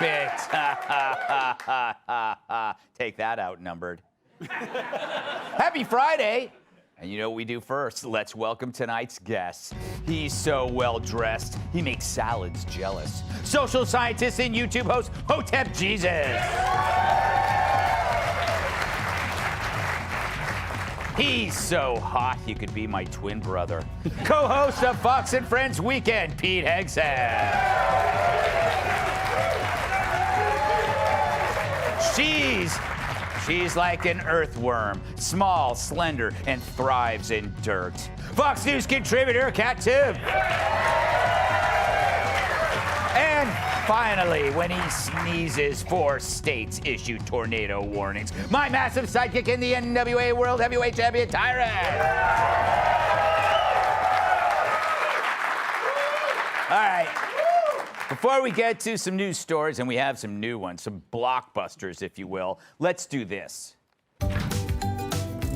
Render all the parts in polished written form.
it. Take that, outnumbered. Happy Friday. And you know what we do first? Let's welcome tonight's guest. He's so well dressed, he makes salads jealous. Social scientist and YouTube host, Gutfeld Jesus. He's so hot, he could be my twin brother. Co-host of Fox and Friends Weekend, Pete Hegseth. She's like an earthworm, small, slender, and thrives in dirt. Fox News contributor, Cat Tibb. And finally, when he sneezes, 4 states issue tornado warnings. My massive sidekick in the NWA World Heavyweight Champion, Tyrant. All right. Before we get to some news stories, and we have some new ones, some blockbusters, if you will, let's do this.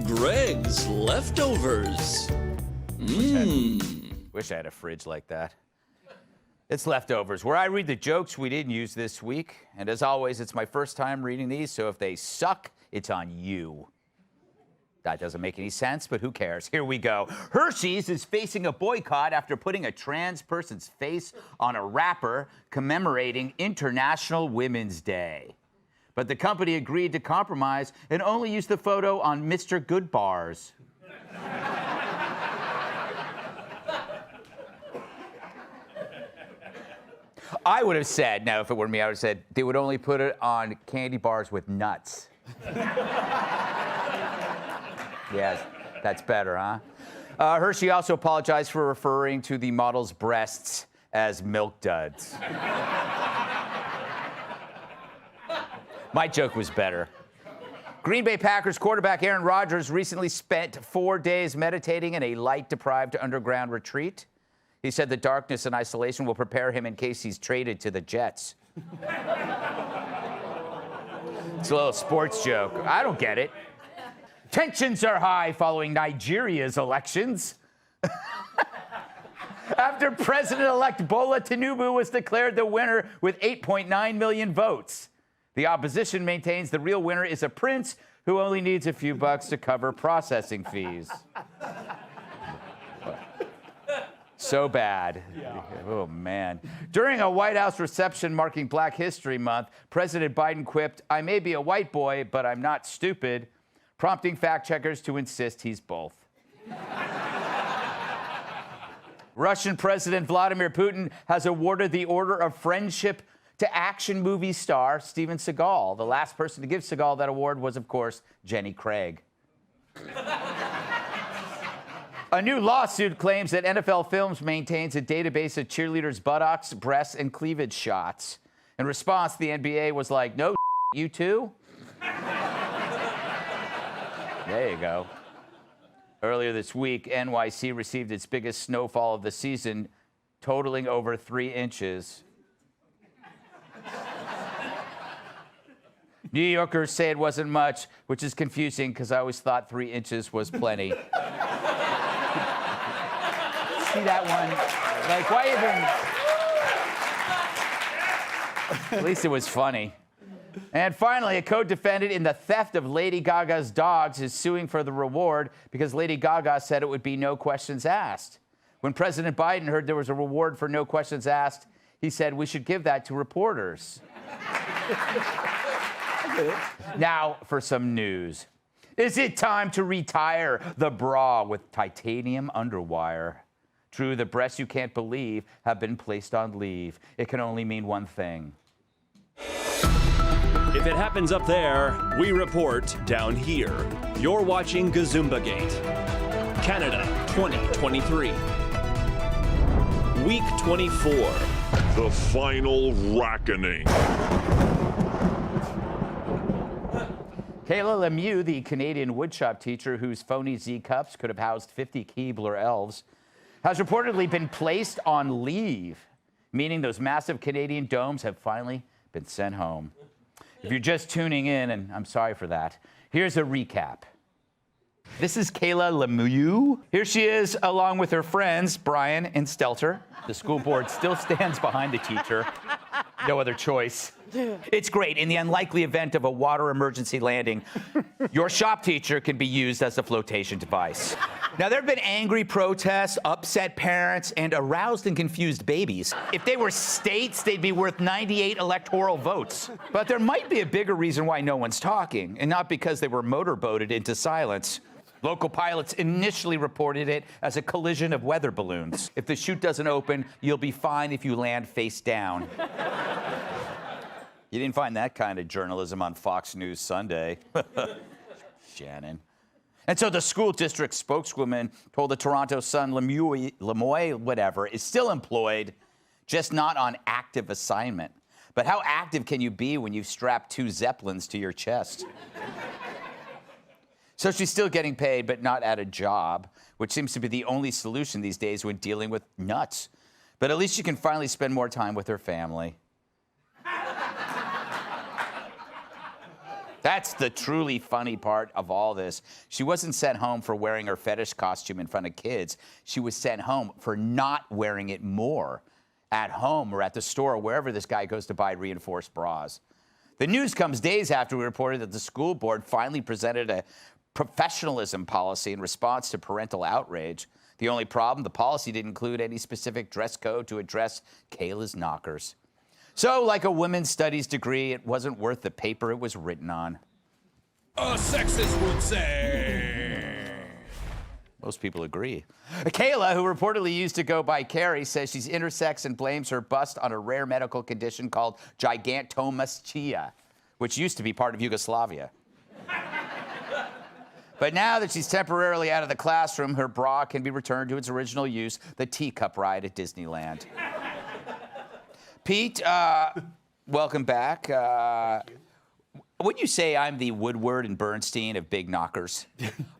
Greg's Leftovers. Wish I had a fridge like that. It's Leftovers, where I read the jokes we didn't use this week. And as always, it's my first time reading these, so if they suck, it's on you. That doesn't make any sense, but who cares? Here we go. Hershey's is facing a boycott after putting a trans person's face on a wrapper commemorating International Women's Day. But the company agreed to compromise and only use the photo on Mr. Goodbars. I would have said, now if it were me, I would have said they would only put it on candy bars with nuts. Yes, that's better, huh? Hershey also apologized for referring to the model's breasts as milk duds. My joke was better. Green Bay Packers quarterback Aaron Rodgers recently spent 4 days meditating in a light-deprived underground retreat. He said the darkness and isolation will prepare him in case he's traded to the Jets. It's a little sports joke. I don't get it. Tensions are high following Nigeria's elections. After President-elect Bola Tinubu was declared the winner with 8.9 million votes. The opposition maintains the real winner is a prince who only needs a few bucks to cover processing fees. So bad. Yeah. Oh, man. During a White House reception marking Black History Month, President Biden quipped, "I may be a white boy, but I'm not stupid," prompting fact-checkers to insist he's both. Russian President Vladimir Putin has awarded the Order of Friendship to action movie star Steven Seagal. The last person to give Seagal that award was, of course, Jenny Craig. A new lawsuit claims that NFL Films maintains a database of cheerleaders' buttocks, breasts, and cleavage shots. In response, the NBA was like, "No, you too?" There you go. Earlier this week, NYC received its biggest snowfall of the season, totaling over 3 inches. New Yorkers say it wasn't much, which is confusing because I always thought 3 inches was plenty. See that one? Like, why even? At least it was funny. And finally, a co-defendant in the theft of Lady Gaga's dogs is suing for the reward because Lady Gaga said it would be no questions asked. When President Biden heard there was a reward for no questions asked, he said we should give that to reporters. Now for some news. Is it time to retire the bra with titanium underwire? True, the breasts you can't believe have been placed on leave. It can only mean one thing. If it happens up there, we report down here. You're watching Gazumbagate. Canada 2023. Week 24. The final reckoning. Kayla Lemieux, the Canadian woodshop teacher whose phony Z cups could have housed 50 Keebler elves, has reportedly been placed on leave, meaning those massive Canadian domes have finally been sent home. If you're just tuning in, and I'm sorry for that, here's a recap. This is Kayla Lemieux. Here she is, along with her friends, Brian and Stelter. The school board still stands behind the teacher. No other choice. It's great. In the unlikely event of a water emergency landing, your shop teacher can be used as a flotation device. Now, there have been angry protests, upset parents, and aroused and confused babies. If they were states, they'd be worth 98 electoral votes. But there might be a bigger reason why no one's talking, and not because they were motorboated into silence. Local pilots initially reported it as a collision of weather balloons. If the chute doesn't open, you'll be fine if you land face down. You didn't find that kind of journalism on Fox News Sunday. Shannon. And so the school district spokeswoman told the Toronto Sun Lemoy, whatever, is still employed, just not on active assignment. But how active can you be when you've strapped 2 Zeppelins to your chest? So she's still getting paid, but not at a job, which seems to be the only solution these days when dealing with nuts. But at least she can finally spend more time with her family. That's the truly funny part of all this. She wasn't sent home for wearing her fetish costume in front of kids. She was sent home for not wearing it more at home or at the store or wherever this guy goes to buy reinforced bras. The news comes days after we reported that the school board finally presented a professionalism policy in response to parental outrage. The only problem, the policy didn't include any specific dress code to address Kayla's knockers. So, like a women's studies degree, it wasn't worth the paper it was written on. A sexist would say. Most people agree. Kayla, who reportedly used to go by Carrie, says she's intersex and blames her bust on a rare medical condition called gigantomastia, which used to be part of Yugoslavia. But now that she's temporarily out of the classroom, her bra can be returned to its original use, the teacup ride at Disneyland. Pete, welcome back. Wouldn't you say I'm the Woodward and Bernstein of big knockers?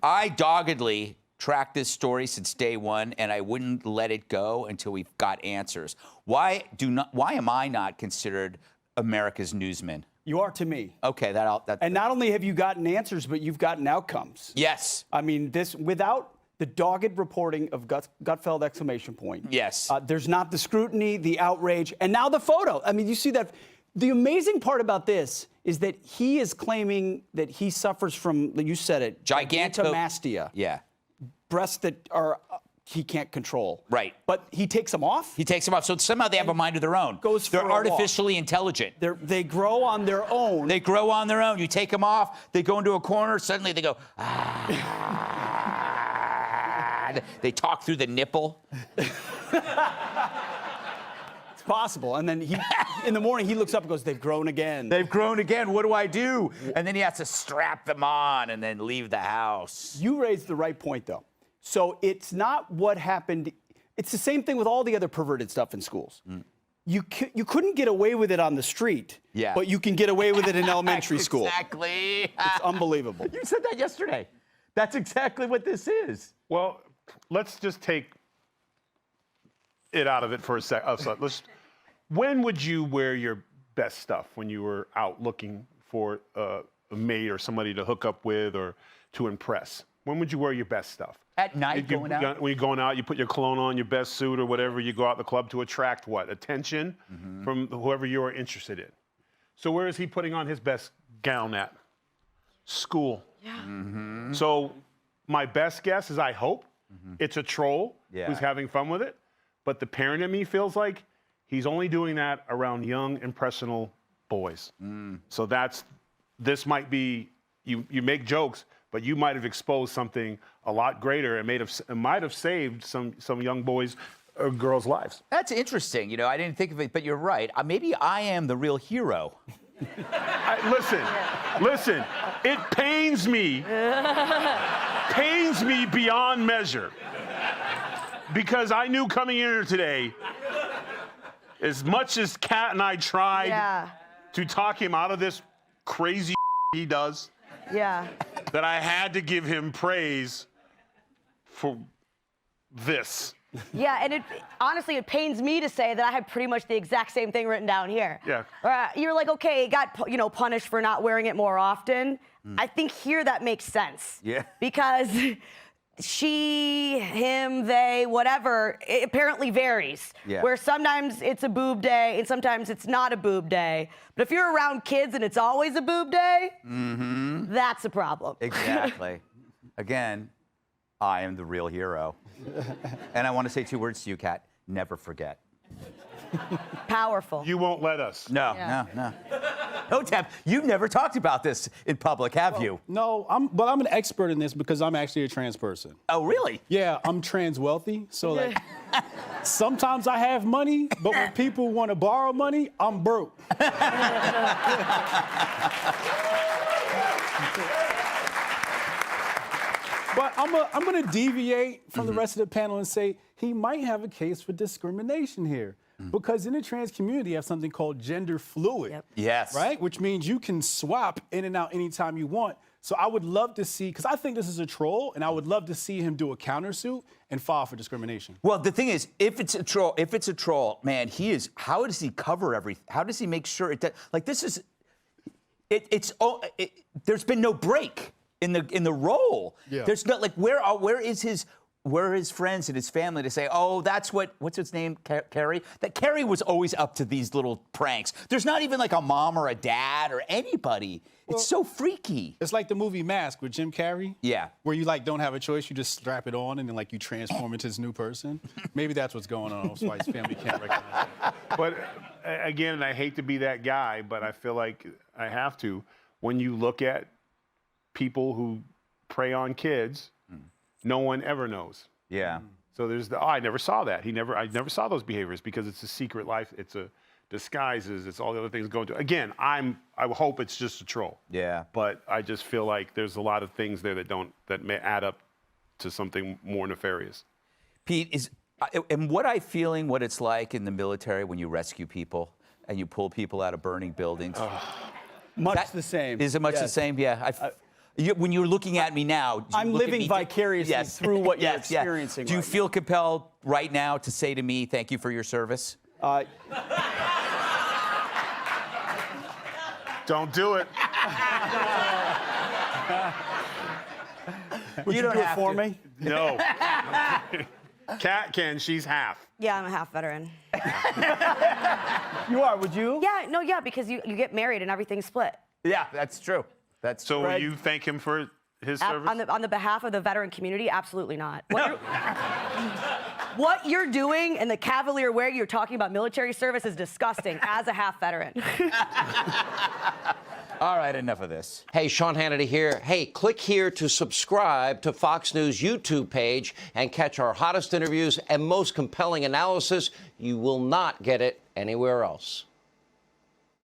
I doggedly tracked this story since day one, and I wouldn't let it go until we've got answers. Why am I not considered America's newsman? You are to me. Okay, that. And not only have you gotten answers, but you've gotten outcomes. Yes. I mean, this without the dogged reporting of Gutfeld exclamation point. Yes. There's not the scrutiny, the outrage, and now the photo. I mean, you see that. The amazing part about this is that he is claiming that he suffers from, you said it, gigantomastia. Yeah. Breasts that are he can't control. Right. But he takes them off. He takes them off. So somehow they have a mind of their own. They're artificially intelligent. They grow on their own. They grow on their own. You take them off, they go into a corner, suddenly they go, ah. They talk through the nipple. It's possible. And then in the morning, he looks up and goes, they've grown again. They've grown again. What do I do? And then he has to strap them on and then leave the house. You raised the right point, though. So it's not what happened. It's the same thing with all the other perverted stuff in schools. Mm. You couldn't get away with it on the street, but you can get away with it in elementary school. Exactly. It's unbelievable. You said that yesterday. That's exactly what this is. Well, let's just take it out of it for a sec. When would you wear your best stuff when you were out looking for a mate or somebody to hook up with or to impress? When would you wear your best stuff? At night, going out? When you're going out, you put your cologne on, your best suit or whatever, you go out the club to attract what? Attention from whoever you're interested in. So where is he putting on his best gown at? School. Yeah. Mm-hmm. So my best guess is I hope it's a troll who's having fun with it, but the parent in me feels like he's only doing that around young, impressionable boys. Mm. So this might be, you make jokes, but you might have exposed something a lot greater and might have saved some young boys or girls' lives. That's interesting. You know, I didn't think of it, but you're right. Maybe I am the real hero. Listen, it pains me beyond measure. Because I knew coming in here today, as much as Kat and I tried to talk him out of this crazy he does, that I had to give him praise for this. Yeah, and honestly, it pains me to say that I have pretty much the exact same thing written down here. Yeah. You're like, okay, it got punished for not wearing it more often. I think here that makes sense. Yeah. Because she, him, they, whatever, it apparently varies. Yeah. Where sometimes it's a boob day and sometimes it's not a boob day. But if you're around kids and it's always a boob day, that's a problem. Exactly. Again, I am the real hero. And I want to say 2 words to you, Kat. Never forget. Powerful. You won't let us. No, no. No, Tab, you've never talked about this in public, have you? No, but I'm an expert in this because I'm actually a trans person. Oh, really? Yeah, I'm trans wealthy. So like, sometimes I have money, but when people want to borrow money, I'm broke. But I'm going to deviate from the rest of the panel and say he might have a case for discrimination here. Because in the trans community, you have something called gender fluid. Yep. Yes. Right? Which means you can swap in and out anytime you want. So I would love to see, because I think this is a troll, and I would love to see him do a countersuit and file for discrimination. Well, the thing is, if it's a troll, man, how does he cover everything? How does he make sure it does? Like, this is, there's been no break in the role. Yeah. There's not, like, where are his friends and his family to say, oh, that's what's its name, Carrie? That Carrie was always up to these little pranks. There's not even like a mom or a dad or anybody. It's so freaky. It's like the movie Mask with Jim Carrey. Yeah. Where you like don't have a choice, you just strap it on and then like you transform into this new person. Maybe that's what's going on. That's why his family can't recognize it. But again, I hate to be that guy, but I feel like I have to. When you look at people who prey on kids, no one ever knows. Yeah. So there's I never saw that. I never saw those behaviors because it's a secret life. It's a disguises. It's all the other things going to. Again, I hope it's just a troll. Yeah. But I just feel like there's a lot of things there that may add up to something more nefarious. Pete, am what I feeling what it's like in the military when you rescue people and you pull people out of burning buildings? Much the same. Is it much the Yes. same? Yeah. When you're looking at me now, do you I'm look at living me vicariously through what you're Yes, yeah. experiencing. Do you right feel compelled right now to say to me, thank you for your service? now. Don't do it. Would you don't do it have for to. me? No. Kat can. She's half. Yeah, I'm a half veteran. You are, would you? Yeah, because you get married and everything's split. Yeah, that's true. That's So true. will you thank him for his service? On the behalf of the veteran community, absolutely not. What you're doing and the cavalier way you're talking about military service is disgusting as a half veteran. All right, enough of this. Hey, Sean Hannity here. Hey, click here to subscribe to Fox News YouTube page and catch our hottest interviews and most compelling analysis. You will not get it anywhere else.